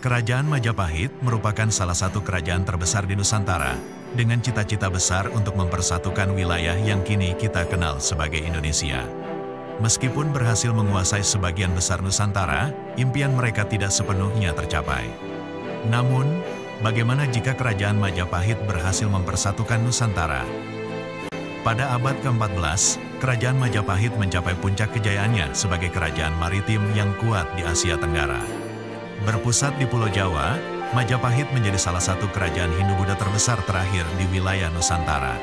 Kerajaan Majapahit merupakan salah satu kerajaan terbesar di Nusantara, dengan cita-cita besar untuk mempersatukan wilayah yang kini kita kenal sebagai Indonesia. Meskipun berhasil menguasai sebagian besar Nusantara, impian mereka tidak sepenuhnya tercapai. Namun, bagaimana jika kerajaan Majapahit berhasil mempersatukan Nusantara? Pada abad ke-14, kerajaan Majapahit mencapai puncak kejayaannya sebagai kerajaan maritim yang kuat di Asia Tenggara. Berpusat di Pulau Jawa, Majapahit menjadi salah satu kerajaan Hindu-Buddha terbesar terakhir di wilayah Nusantara.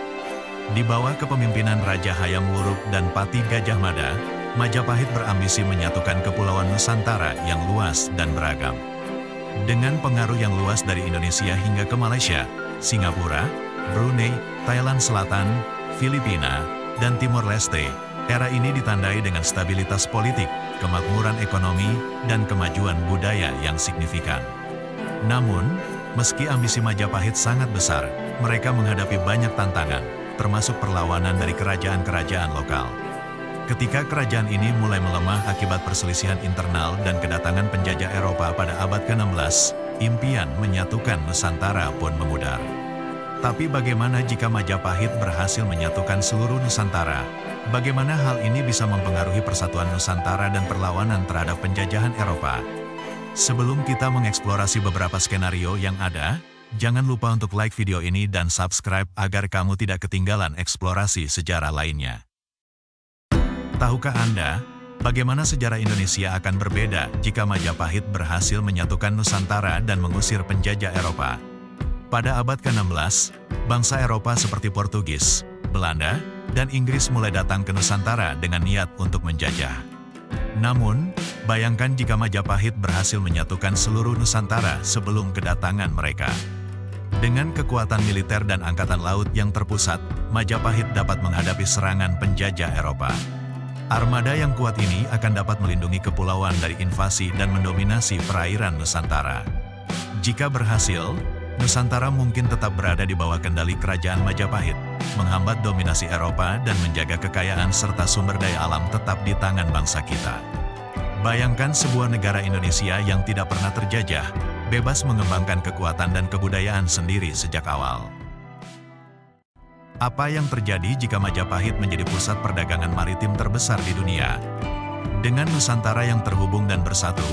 Di bawah kepemimpinan Raja Hayam Wuruk dan Pati Gajah Mada, Majapahit berambisi menyatukan kepulauan Nusantara yang luas dan beragam. Dengan pengaruh yang luas dari Indonesia hingga ke Malaysia, Singapura, Brunei, Thailand Selatan, Filipina, dan Timor Leste, era ini ditandai dengan stabilitas politik, kemakmuran ekonomi, dan kemajuan budaya yang signifikan. Namun, meski ambisi Majapahit sangat besar, mereka menghadapi banyak tantangan, termasuk perlawanan dari kerajaan-kerajaan lokal. Ketika kerajaan ini mulai melemah akibat perselisihan internal dan kedatangan penjajah Eropa pada abad ke-16, impian menyatukan Nusantara pun memudar. Tapi bagaimana jika Majapahit berhasil menyatukan seluruh Nusantara? Bagaimana hal ini bisa mempengaruhi persatuan Nusantara dan perlawanan terhadap penjajahan Eropa? Sebelum kita mengeksplorasi beberapa skenario yang ada, jangan lupa untuk like video ini dan subscribe agar kamu tidak ketinggalan eksplorasi sejarah lainnya. Tahukah Anda, bagaimana sejarah Indonesia akan berbeda jika Majapahit berhasil menyatukan Nusantara dan mengusir penjajah Eropa? Pada abad ke-16, bangsa Eropa seperti Portugis, Belanda, dan Inggris mulai datang ke Nusantara dengan niat untuk menjajah. Namun, bayangkan jika Majapahit berhasil menyatukan seluruh Nusantara sebelum kedatangan mereka. Dengan kekuatan militer dan angkatan laut yang terpusat, Majapahit dapat menghadapi serangan penjajah Eropa. Armada yang kuat ini akan dapat melindungi kepulauan dari invasi dan mendominasi perairan Nusantara. Jika berhasil, Nusantara mungkin tetap berada di bawah kendali kerajaan Majapahit, menghambat dominasi Eropa dan menjaga kekayaan serta sumber daya alam tetap di tangan bangsa kita. Bayangkan sebuah negara Indonesia yang tidak pernah terjajah, bebas mengembangkan kekuatan dan kebudayaan sendiri sejak awal. Apa yang terjadi jika Majapahit menjadi pusat perdagangan maritim terbesar di dunia? Dengan Nusantara yang terhubung dan bersatu,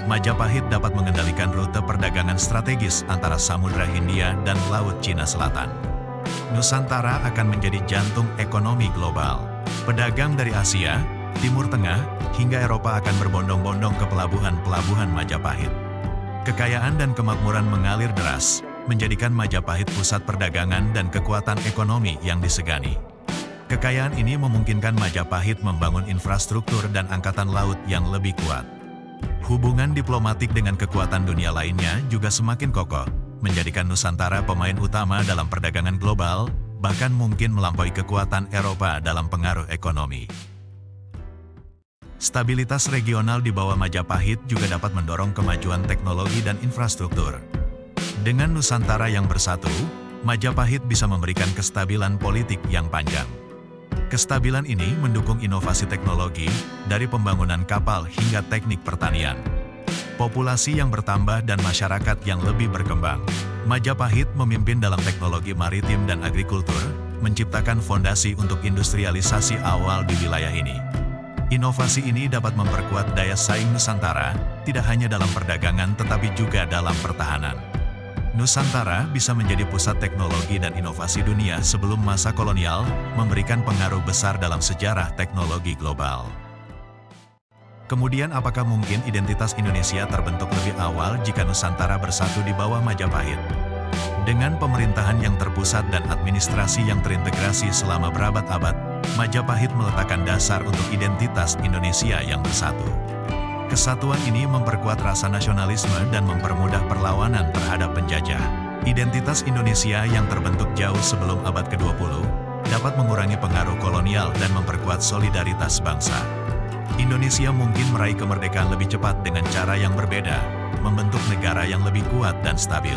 Majapahit dapat mengendalikan rute perdagangan strategis antara Samudra Hindia dan Laut Cina Selatan. Nusantara akan menjadi jantung ekonomi global. Pedagang dari Asia, Timur Tengah, hingga Eropa akan berbondong-bondong ke pelabuhan-pelabuhan Majapahit. Kekayaan dan kemakmuran mengalir deras, menjadikan Majapahit pusat perdagangan dan kekuatan ekonomi yang disegani. Kekayaan ini memungkinkan Majapahit membangun infrastruktur dan angkatan laut yang lebih kuat. Hubungan diplomatik dengan kekuatan dunia lainnya juga semakin kokoh, menjadikan Nusantara pemain utama dalam perdagangan global, bahkan mungkin melampaui kekuatan Eropa dalam pengaruh ekonomi. Stabilitas regional di bawah Majapahit juga dapat mendorong kemajuan teknologi dan infrastruktur. Dengan Nusantara yang bersatu, Majapahit bisa memberikan kestabilan politik yang panjang. Kestabilan ini mendukung inovasi teknologi, dari pembangunan kapal hingga teknik pertanian. Populasi yang bertambah dan masyarakat yang lebih berkembang. Majapahit memimpin dalam teknologi maritim dan agrikultur, menciptakan fondasi untuk industrialisasi awal di wilayah ini. Inovasi ini dapat memperkuat daya saing Nusantara, tidak hanya dalam perdagangan tetapi juga dalam pertahanan. Nusantara bisa menjadi pusat teknologi dan inovasi dunia sebelum masa kolonial, memberikan pengaruh besar dalam sejarah teknologi global. Kemudian apakah mungkin identitas Indonesia terbentuk lebih awal jika Nusantara bersatu di bawah Majapahit? Dengan pemerintahan yang terpusat dan administrasi yang terintegrasi selama berabad-abad, Majapahit meletakkan dasar untuk identitas Indonesia yang bersatu. Kesatuan ini memperkuat rasa nasionalisme dan mempermudah perlawanan terhadap penjajah. Identitas Indonesia yang terbentuk jauh sebelum abad ke-20, dapat mengurangi pengaruh kolonial dan memperkuat solidaritas bangsa. Indonesia mungkin meraih kemerdekaan lebih cepat dengan cara yang berbeda, membentuk negara yang lebih kuat dan stabil.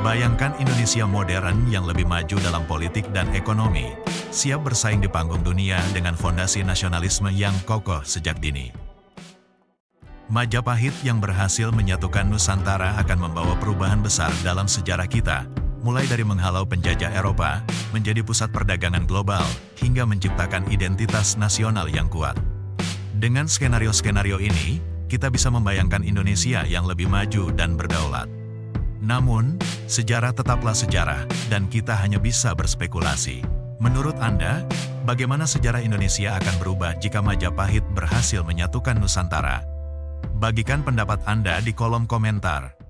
Bayangkan Indonesia modern yang lebih maju dalam politik dan ekonomi, siap bersaing di panggung dunia dengan fondasi nasionalisme yang kokoh sejak dini. Majapahit yang berhasil menyatukan Nusantara akan membawa perubahan besar dalam sejarah kita, mulai dari menghalau penjajah Eropa, menjadi pusat perdagangan global, hingga menciptakan identitas nasional yang kuat. Dengan skenario-skenario ini, kita bisa membayangkan Indonesia yang lebih maju dan berdaulat. Namun, sejarah tetaplah sejarah, dan kita hanya bisa berspekulasi. Menurut Anda, bagaimana sejarah Indonesia akan berubah jika Majapahit berhasil menyatukan Nusantara? Bagikan pendapat Anda di kolom komentar.